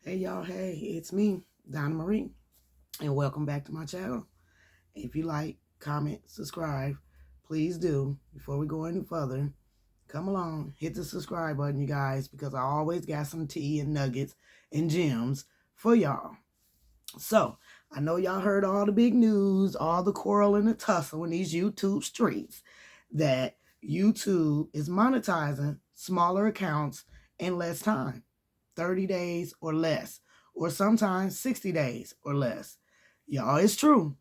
Hey y'all, hey, it's me, Donna Marie, and welcome back to my channel. If you like, comment, subscribe, please do. Before we go any further, come along, hit the subscribe button, you guys, because I always got some tea and nuggets and gems for y'all. So, I know y'all heard all the big news, all the quarrel and the tussle in these YouTube streets, that YouTube is monetizing smaller accounts in less time. 30 days or less, or sometimes 60 days or less. Y'all, it's true.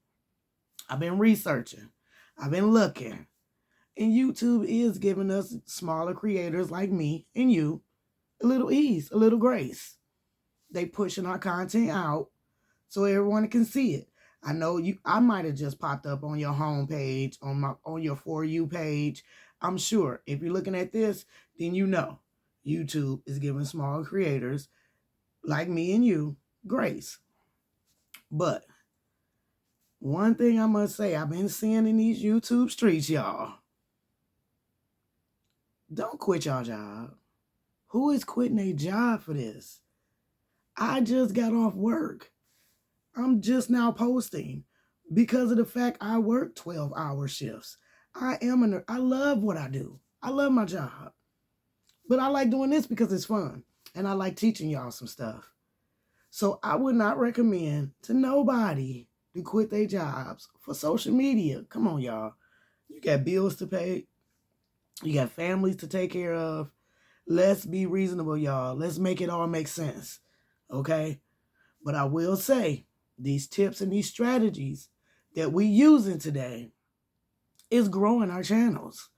I've been researching, I've been looking, and YouTube is giving us smaller creators like me and you a little ease, a little grace. They pushing our content out so everyone can see it. I know I might have just popped up on your homepage, on your For You page. I'm sure if you're looking at this, then you know YouTube is giving small creators like me and you grace. But one thing I must say, I've been seeing in these YouTube streets, y'all. Don't quit your job. Who is quitting a job for this? I just got off work. I'm just now posting because of the fact I work 12-hour shifts. I love what I do. I love my job. But I like doing this because it's fun. And I like teaching y'all some stuff. So I would not recommend to nobody to quit their jobs for social media. Come on, y'all. You got bills to pay. You got families to take care of. Let's be reasonable, y'all. Let's make it all make sense. Okay? But I will say, these tips and these strategies that we using today is growing our channels.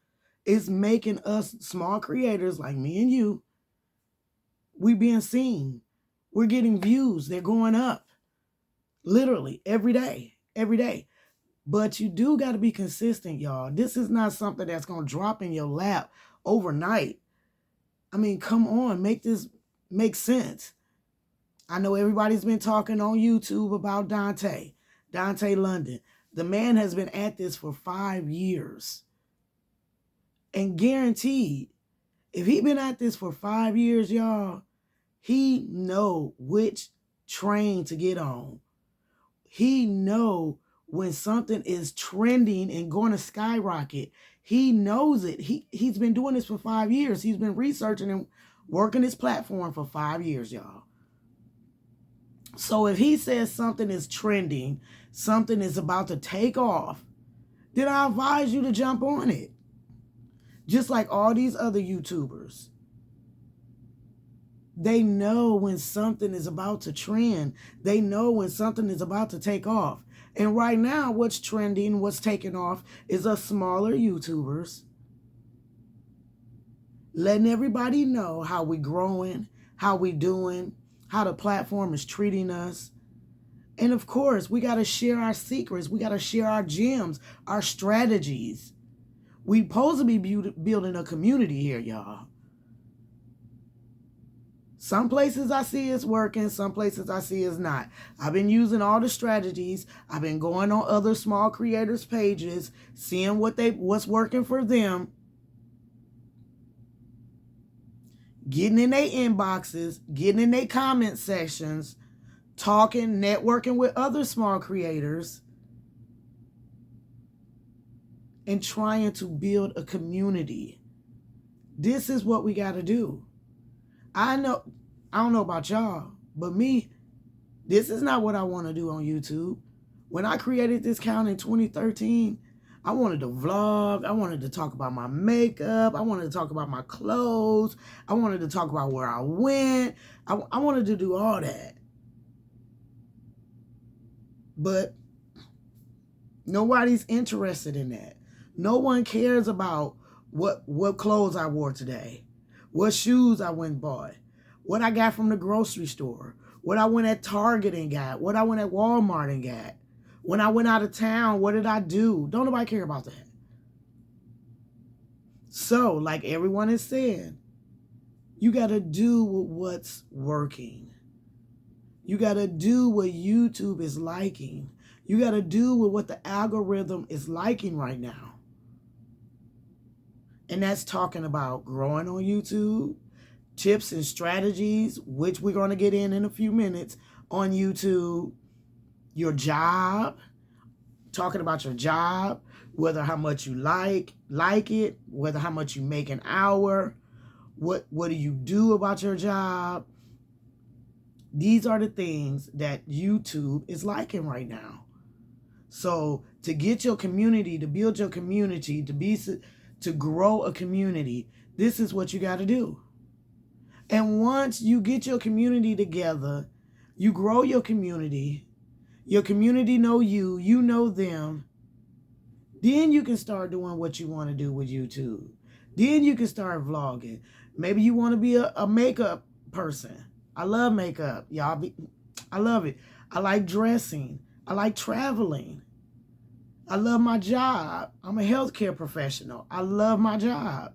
It's making us small creators like me and you. We being seen. We're getting views. They're going up. Literally every day. Every day. But you do got to be consistent, y'all. This is not something that's going to drop in your lap overnight. I mean, come on. Make this make sense. I know everybody's been talking on YouTube about Dante London. The man has been at this for 5 years. And guaranteed, if he been at this for 5 years, y'all, he know which train to get on. He know when something is trending and going to skyrocket. He knows it. He's been doing this for 5 years. He's been researching and working his platform for 5 years, y'all. So if he says something is trending, something is about to take off, then I advise you to jump on it. Just like all these other YouTubers. They know when something is about to trend. They know when something is about to take off. And right now, what's trending, what's taking off is us smaller YouTubers letting everybody know how we growing, how we doing, how the platform is treating us. And of course, we got to share our secrets. We got to share our gems, our strategies. We supposed to be building a community here, y'all. Some places I see it's working, some places I see it's not. I've been using all the strategies. I've been going on other small creators' pages, seeing what's working for them, getting in their inboxes, getting in their comment sections, talking, networking with other small creators, and trying to build a community. This is what we got to do. I don't know about y'all, but me, this is not what I want to do on YouTube. When I created this account in 2013, I wanted to vlog. I wanted to talk about my makeup. I wanted to talk about my clothes. I wanted to talk about where I went. I wanted to do all that. But nobody's interested in that. No one cares about what clothes I wore today, what shoes I went and bought, what I got from the grocery store, what I went at Target and got, what I went at Walmart and got. When I went out of town, what did I do? Don't nobody care about that. So, like everyone is saying, you got to do what's working. You got to do what YouTube is liking. You got to do what the algorithm is liking right now. And that's talking about growing on YouTube, tips and strategies, which we're going to get in a few minutes, on YouTube. Your job, talking about your job, whether how much you like it, whether how much you make an hour, what do you do about your job. These are the things that YouTube is liking right now. So to get your community, to build your community, to grow a community, this is what you got to do. And once you get your community together, you grow your community know you, you know them, then you can start doing what you want to do with YouTube. Then you can start vlogging. Maybe you want to be a makeup person. I love makeup, y'all. I love it. I like dressing. I like traveling. I love my job. I'm a healthcare professional. I love my job.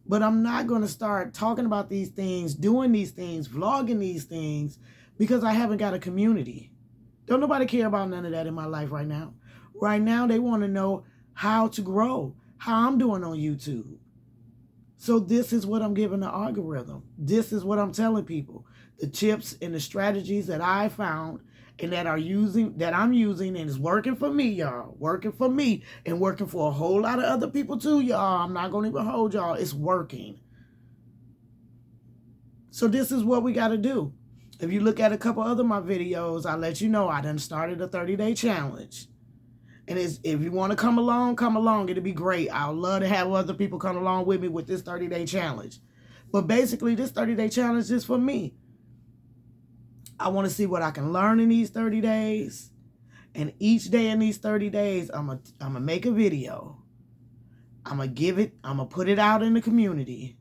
But I'm not going to start talking about these things, doing these things, vlogging these things, because I haven't got a community. Don't nobody care about none of that in my life right now. Right now, they want to know how to grow, how I'm doing on YouTube. So this is what I'm giving the algorithm. This is what I'm telling people. The tips and the strategies that I found and that I'm using, and it's working for me, y'all. Working for me and working for a whole lot of other people too, y'all. I'm not going to even hold y'all. It's working. So this is what we got to do. If you look at a couple other of my videos, I'll let you know I done started a 30-day challenge. And if you want to come along, come along. It'll be great. I'd love to have other people come along with me with this 30-day challenge. But basically, this 30-day challenge is for me. I want to see what I can learn in these 30 days. And each day in these 30 days, I'm going to make a video. I'm going to put it out in the community.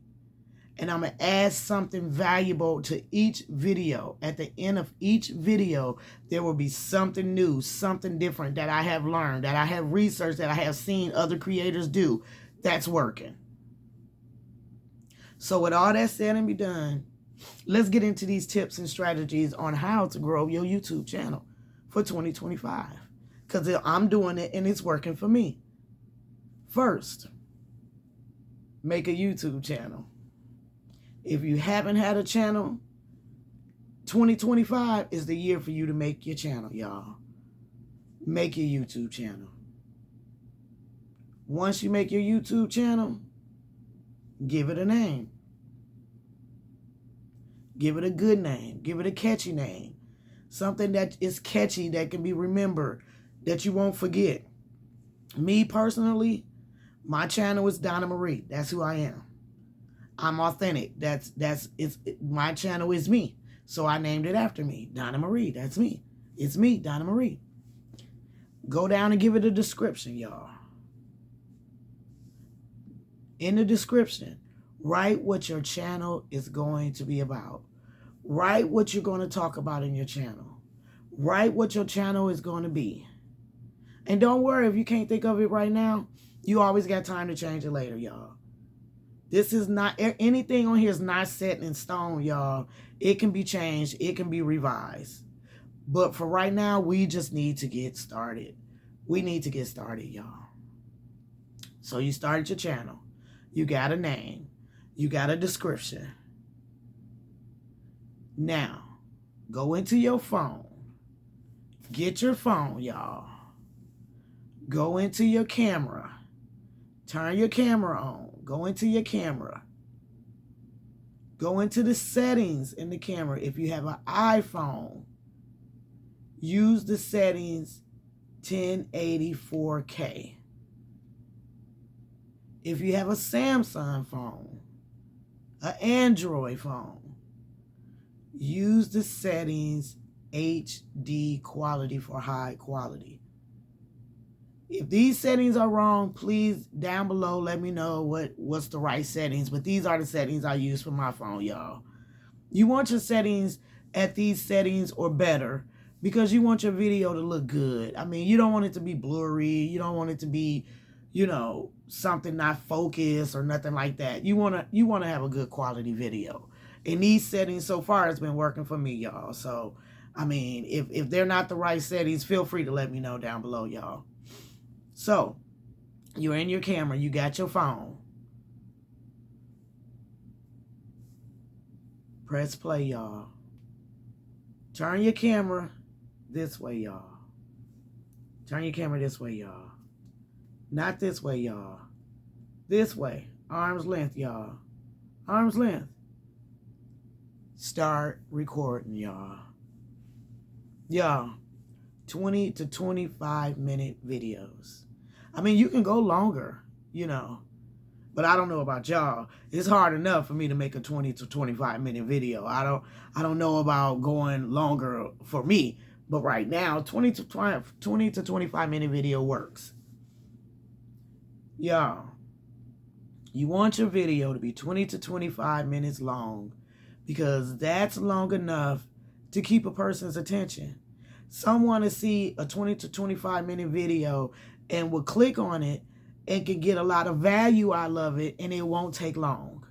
And I'm going to add something valuable to each video. At the end of each video, there will be something new, something different that I have learned, that I have researched, that I have seen other creators do that's working. So with all that said and be done, let's get into these tips and strategies on how to grow your YouTube channel for 2025. Because I'm doing it and it's working for me. First, make a YouTube channel. If you haven't had a channel, 2025 is the year for you to make your channel, y'all. Make your YouTube channel. Once you make your YouTube channel, give it a name. Give it a good name. Give it a catchy name. Something that is catchy, that can be remembered, that you won't forget. Me personally, my channel is Donna Marie. That's who I am. I'm authentic. My channel is me. So I named it after me. Donna Marie. That's me. It's me, Donna Marie. Go down and give it a description, y'all. In the description, write what your channel is going to be about. Write what you're going to talk about in your channel. Write what your channel is going to be. And don't worry if you can't think of it right now. You always got time to change it later, y'all. This is not, anything on here is not set in stone, y'all. It can be changed. It can be revised. But for right now, we just need to get started. We need to get started, y'all. So you started your channel. You got a name. You got a description. Now, go into your phone. Get your phone, y'all. Go into your camera. Turn your camera on. Go into your camera. Go into the settings in the camera. If you have an iPhone, use the settings 1080-4K. If you have a Samsung phone, an Android phone, use the settings HD quality for high quality. If these settings are wrong, please down below let me know what's the right settings. But these are the settings I use for my phone, y'all. You want your settings at these settings or better because you want your video to look good. I mean, you don't want it to be blurry. You don't want it to be, something not focused or nothing like that. You want to have a good quality video. And these settings so far has been working for me, y'all. So, I mean, if they're not the right settings, feel free to let me know down below, y'all. So, you're in your camera, you got your phone. Press play, y'all. Turn your camera this way, y'all. Turn your camera this way, y'all. Not this way, y'all. This way. Arm's length, y'all. Arm's length. Start recording, y'all. Y'all, 20 to 25 minute videos. I mean, you can go longer, you know. But I don't know about y'all. It's hard enough for me to make a 20 to 25 minute video. I don't know about going longer for me. But right now, 20 to 25 minute video works. Y'all, you want your video to be 20 to 25 minutes long because that's long enough to keep a person's attention. Some want to see a 20 to 25 minute video and will click on it and can get a lot of value out of it, and it won't take long.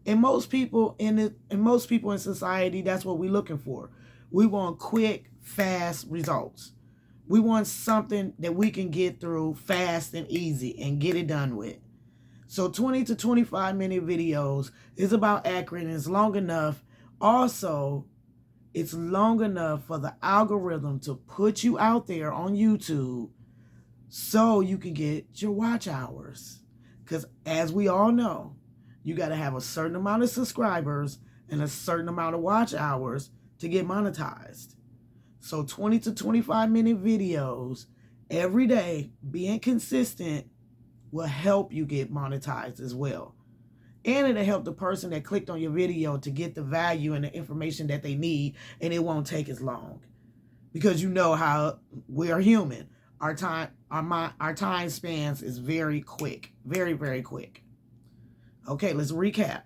And most people in society, that's what we're looking for. We want quick, fast results. We want something that we can get through fast and easy and get it done with. So 20 to 25 minute videos is about accurate and it's long enough. Also, it's long enough for the algorithm to put you out there on YouTube so you can get your watch hours. Because as we all know, you got to have a certain amount of subscribers and a certain amount of watch hours to get monetized. So 20 to 25 minute videos every day, being consistent, will help you get monetized as well. And it'll help the person that clicked on your video to get the value and the information that they need, and it won't take as long. Because you know how we are human. Our time spans is very quick. Very, very quick. Okay, let's recap.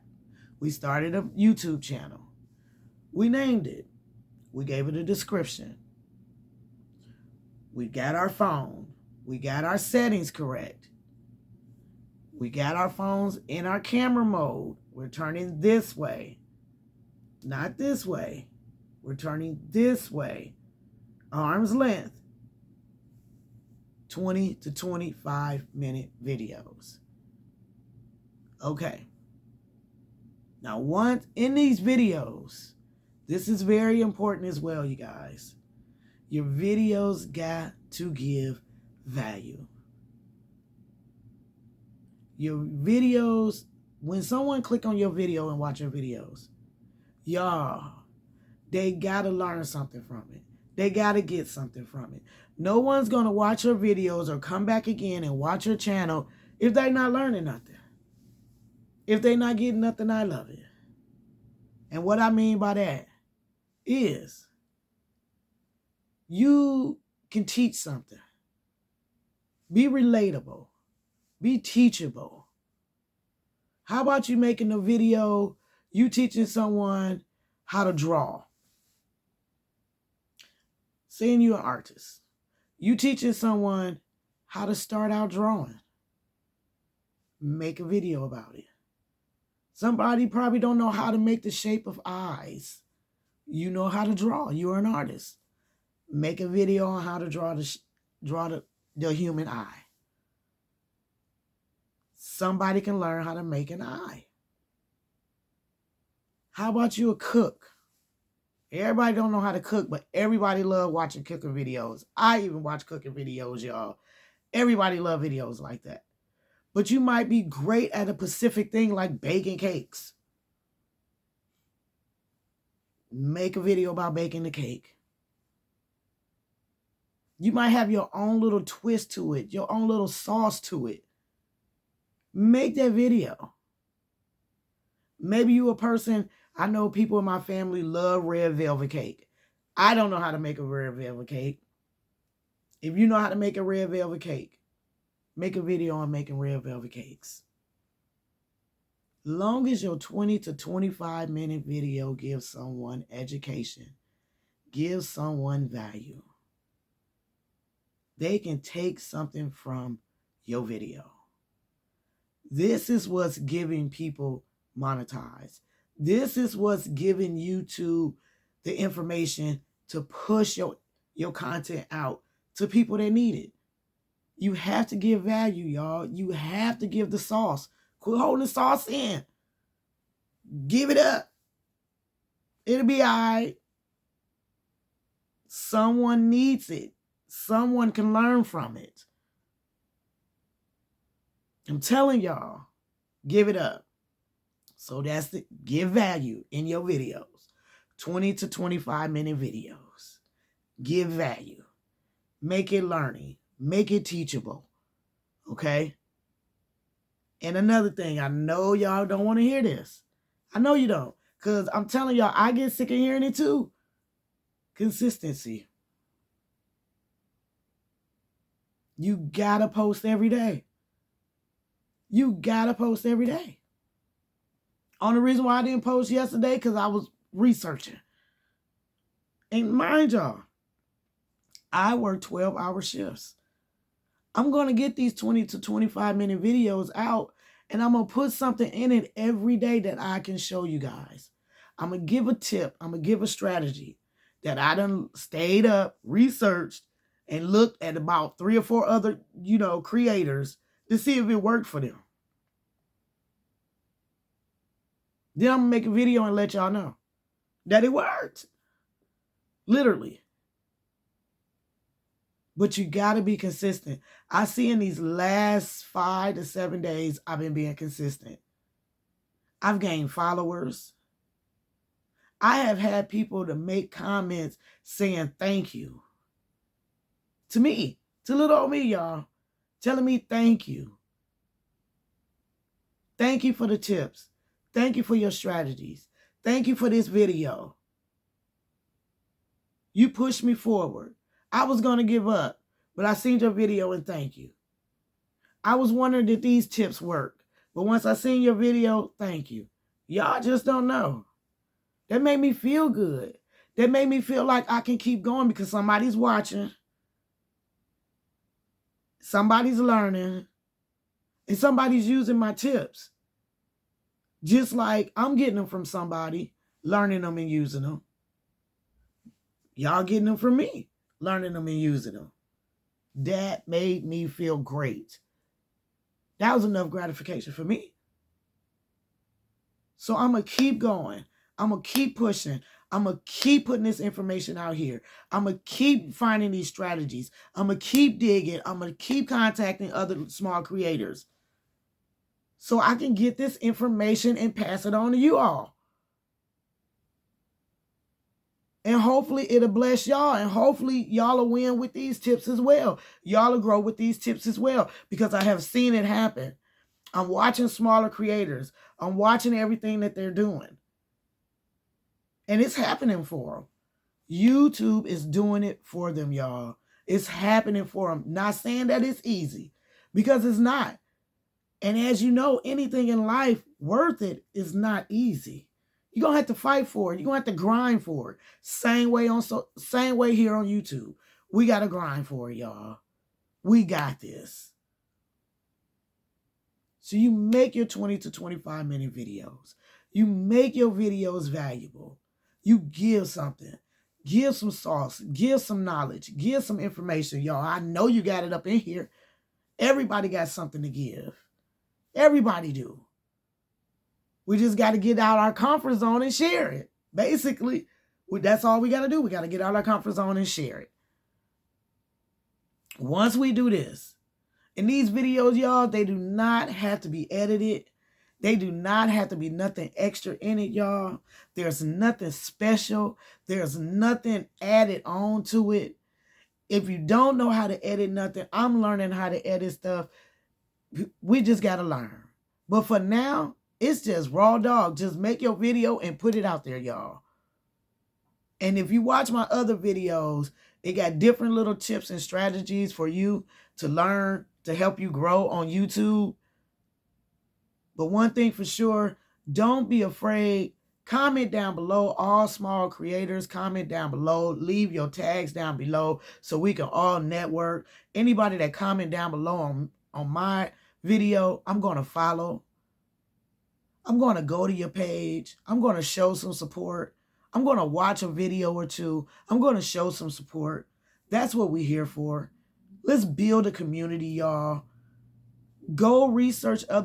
We started a YouTube channel. We named it. We gave it a description. We got our phone. We got our settings correct. We got our phones in our camera mode. We're turning this way. Not this way. We're turning this way. Arm's length. 20 to 25 minute videos. Okay. Now, once in these videos, this is very important as well, you guys. Your videos got to give value. Your videos, when someone click on your video and watch your videos, y'all, they got to learn something from it. They got to get something from it. No one's going to watch your videos or come back again and watch your channel if they're not learning nothing. If they're not getting nothing out of it. And what I mean by that is you can teach something. Be relatable. Be teachable. How about you making a video, you teaching someone how to draw? Saying you're an artist. You teaching someone how to start out drawing. Make a video about it. Somebody probably don't know how to make the shape of eyes. You know how to draw. You're an artist. Make a video on how to draw the human eye. Somebody can learn how to make an eye. How about you a cook? Everybody don't know how to cook, but everybody love watching cooking videos. I even watch cooking videos, y'all. Everybody love videos like that. But you might be great at a specific thing like baking cakes. Make a video about baking the cake. You might have your own little twist to it, your own little sauce to it. Make that video. Maybe you a person, I know people in my family love red velvet cake. I don't know how to make a red velvet cake. If you know how to make a red velvet cake, make a video on making red velvet cakes. Long as your 20 to 25 minute video gives someone education, gives someone value, they can take something from your video. This is what's giving people monetized. This is what's giving YouTube the information to push your content out to people that need it. You have to give value, y'all. You have to give the sauce. Quit holding the sauce in. Give it up. It'll be all right. Someone needs it. Someone can learn from it. I'm telling y'all, give it up. So that's the give value in your videos. 20 to 25 minute videos. Give value. Make it learning. Make it teachable. Okay? And another thing, I know y'all don't want to hear this. I know you don't. Because I'm telling y'all, I get sick of hearing it too. Consistency. You gotta post every day. You gotta post every day. Only reason why I didn't post yesterday, because I was researching. And mind y'all, I work 12-hour shifts. I'm going to get these 20 to 25 minute videos out, and I'm going to put something in it every day that I can show you guys. I'm going to give a tip. I'm going to give a strategy that I done stayed up, researched, and looked at about 3 or 4 other, creators to see if it worked for them. Then I'm going to make a video and let y'all know that it worked. Literally. But you got to be consistent. I see in these last 5 to 7 days, I've been being consistent. I've gained followers. I have had people to make comments saying thank you. To me, to little old me, y'all. Telling me thank you. Thank you for the tips. Thank you for your strategies. Thank you for this video. You pushed me forward. I was going to give up, but I seen your video and thank you. I was wondering did these tips work, but once I seen your video, thank you. Y'all just don't know. That made me feel good. That made me feel like I can keep going because somebody's watching. Somebody's learning. And somebody's using my tips. Just like I'm getting them from somebody, learning them and using them. Y'all getting them from me, learning them and using them. That made me feel great. That was enough gratification for me. So I'm going to keep going. I'm going to keep pushing. I'm going to keep putting this information out here. I'm going to keep finding these strategies. I'm going to keep digging. I'm going to keep contacting other small creators so I can get this information and pass it on to you all. And hopefully it'll bless y'all. And hopefully y'all will win with these tips as well. Y'all will grow with these tips as well. Because I have seen it happen. I'm watching smaller creators. I'm watching everything that they're doing. And it's happening for them. YouTube is doing it for them, y'all. It's happening for them. Not saying that it's easy. Because it's not. And as you know, anything in life worth it is not easy. You're going to have to fight for it. You're going to have to grind for it. Same way here on YouTube. We got to grind for it, y'all. We got this. So you make your 20 to 25 minute videos. You make your videos valuable. You give something. Give some sauce. Give some knowledge. Give some information, y'all. I know you got it up in here. Everybody got something to give. Everybody do. We just got to get out our comfort zone and share it. Basically, that's all we got to do. We got to get out our comfort zone and share it. Once we do this, and these videos, y'all, they do not have to be edited. They do not have to be nothing extra in it, y'all. There's nothing special. There's nothing added on to it. If you don't know how to edit nothing, I'm learning how to edit stuff. We just got to learn. But for now, it's just raw dog. Just make your video and put it out there, y'all. And if you watch my other videos, it got different little tips and strategies for you to learn, to help you grow on YouTube. But one thing for sure, don't be afraid. Comment down below, all small creators, comment down below. Leave your tags down below so we can all network. Anybody that comment down below on my video, I'm going to follow. I'm going to go to your page. I'm going to show some support. I'm going to watch a video or two. I'm going to show some support. That's what we're here for. Let's build a community, y'all. Go research other